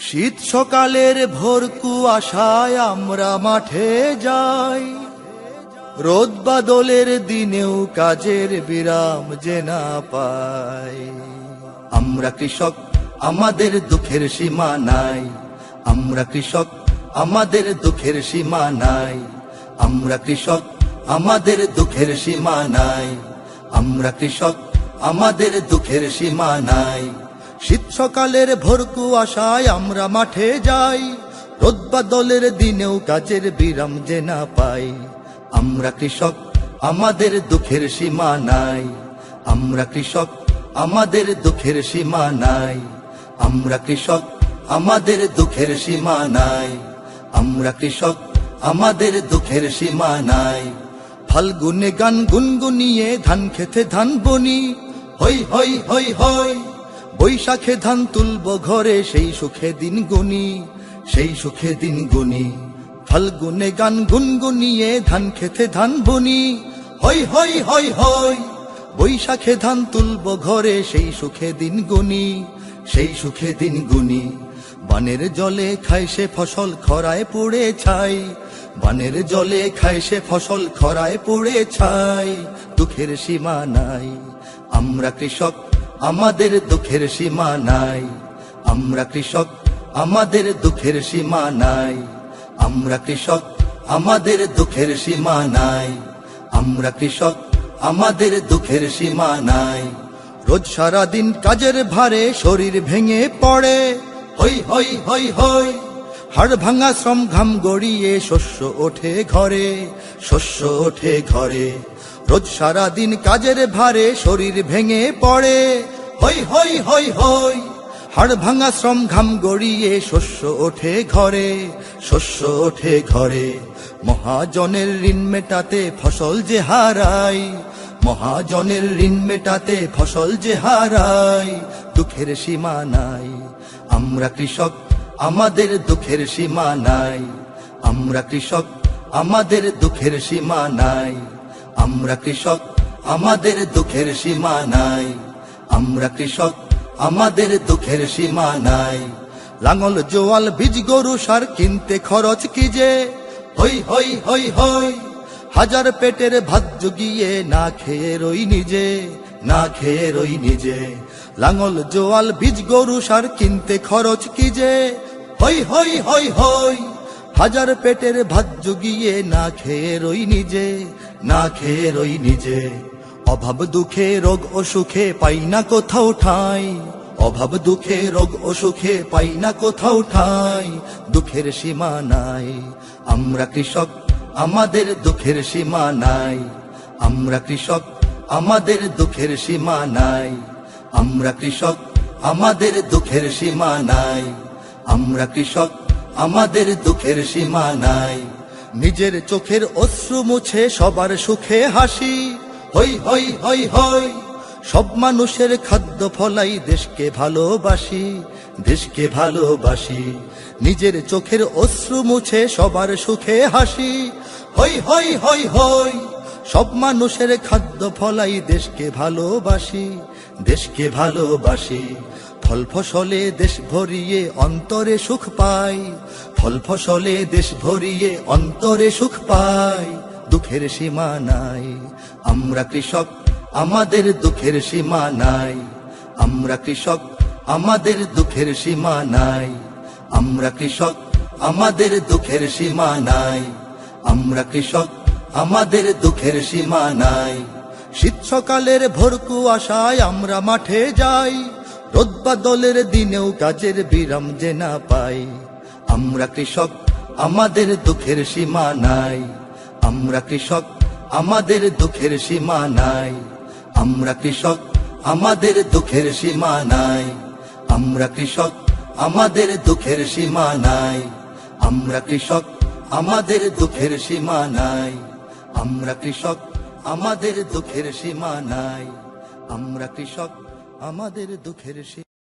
শীত সকালের ভোর কুয়াশায় আমরা মাঠে যাই, রোদ বাদলের দিনেও কাজের বিরাম যে না পাই। আমরা কৃষক, আমাদের দুঃখের সীমা নাই। আমরা কৃষক, আমাদের দুঃখের সীমা নাই। আমরা কৃষক, আমাদের দুঃখের সীমা নাই। আমরা কৃষক, আমাদের দুঃখের সীমা নাই। শীত সকালের ভোর কুয়াশায় আমরা মাঠে যাই, রোদ বাদলের দিনেও কাজের বিরাম যে না পাই। আমরা কৃষক, আমাদের দুঃখের সীমা নাই। আমরা কৃষক, আমাদের দুঃখের সীমা নাই। আমরা কৃষক, আমাদের দুঃখের সীমা নাই। আমরা কৃষক, আমাদের দুঃখের সীমা নাই। ফাল্গুনে গান গুনগুনিয়ে ধান খেতে ধান বনি, হই হই হই হই। বৈশাখে ধান তুলব ঘরে, সেই সুখে দিন গুনি, সেই সুখে দিন গুনি। ফাল্গুনে গান গুনগুনিয়ে ধান খেতে ধান বনি, হই হই হই হই। বৈশাখে ধান তুলব ঘরে, সেই সুখে দিন গুনি, সেই সুখে দিন গুনি। বানের জলে খায় সে ফসল খরায় পড়ে ছাই, বানের জলে খায় সে ফসল খরায় পড়ে ছাই। দুঃখের সীমা নাই। আমরা কৃষক, আমাদের দুঃখের সীমা নাই। আমরা কৃষক, আমাদের দুঃখের সীমা নাই। আমরা কৃষক, আমাদের দুঃখের সীমা নাই। আমরা কৃষক, আমাদের দুঃখের সীমা নাই। রোজ সারা দিন কাজের ভারে শরীর ভেঙে পড়ে, হই হই হই হই। হাড় ভাঙা শ্রম ঘাম গড়িয়ে শস্য ওঠে ঘরে, শস্য ওঠে ঘরে। রোজ সারা দিন কাজের ভারে শরীর ভেঙে পড়ে, হই হই হই হই। হাড় ভাঙা শ্রম ঘাম গড়িয়ে শস্য ওঠে ঘরে, শস্য ওঠে ঘরে। মহাজনের ঋণ মেটাতে ফসল যে হারাই, মহাজনের ঋণ মেটাতে ফসল যে হারাই। দুঃখের সীমা নাই। আমরা কৃষক, আমাদের দুঃখের সীমা নাই। আমরা কৃষক, আমাদের দুঃখের সীমা নাই। আমরা কৃষক, আমাদের দুঃখের সীমা নাই। আমরা কৃষক, আমাদের দুঃখের সীমা নাই। লাঙল জোয়াল বীজ গরু সার কিনতে খরচ কি যে, হই হই হই হই। হাজার পেটের ভাত জুগিয়ে না খেয়ে রই নিজে, না খেয়ে রই নিজে। লাঙল জোয়াল বীজ গরু সার কিনতে খরচ কি যে, হই হই হই হই। হাজার পেটের ভাত জুগিয়ে না খেয়ে রই নিজে, না খেয়ে রই নিজে। অভাব দুঃখে রোগ অসুখে পাই না কোথাও ঠাঁই, অভাব দুঃখে রোগ অসুখে পাই না কোথাও ঠাঁই। দুঃখের সীমা নাই। আমরা কৃষক, আমাদের দুঃখের সীমা নাই। আমরা কৃষক, আমাদের দুঃখের সীমা নাই। আমরা কৃষক, আমাদের দুঃখের সীমা নাই। আমরা কৃষক, আমাদের দুঃখের সীমা নাই। নিজের চোখের অশ্রু মুছে সবার সুখে হাসি, হই হই হই হই। সব মানুষের খাদ্য ফলাই দেশকে ভালোবাসি, দেশকে ভালোবাসি। নিজের চোখের অশ্রু মুছে সবার সুখে হাসি, হই হই হই হই। সব মানুষের খাদ্য ফলাই দেশকে ভালোবাসি, দেশকে ভালোবাসি। ফল ফসলে দেশ ভরিয়ে অন্তরে সুখ পাই, ফল ফসলে দেশ ভরিয়ে অন্তরে সুখ পাই। দুঃখের সীমা নাই। আমরা কৃষক, আমাদের দুঃখের সীমা নাই। আমরা কৃষক, আমাদের দুঃখের সীমা নাই। আমরা কৃষক, আমাদের দুঃখের সীমা নাই। আমরা কৃষক, আমাদের দুঃখের সীমা নাই। শীত সকালের ভোর কুয়াশায় আমরা মাঠে যাই, রোদ বাদলের দিনেও কাজের বিরাম যে না পাই। আমরা কৃষক, আমাদের দুঃখের সীমা নাই। আমরা কৃষক, আমাদের দুঃখের সীমা নাই। আমরা কৃষক, আমাদের দুঃখের সীমা নাই। আমরা কৃষক, আমাদের দুঃখের সীমা নাই। আমরা কৃষক, আমাদের দুঃখের সীমা নাই। আমরা কৃষক, আমাদের দুঃখের সীমা নাই। আমরা কৃষক, আমাদের দুঃখের সীমা।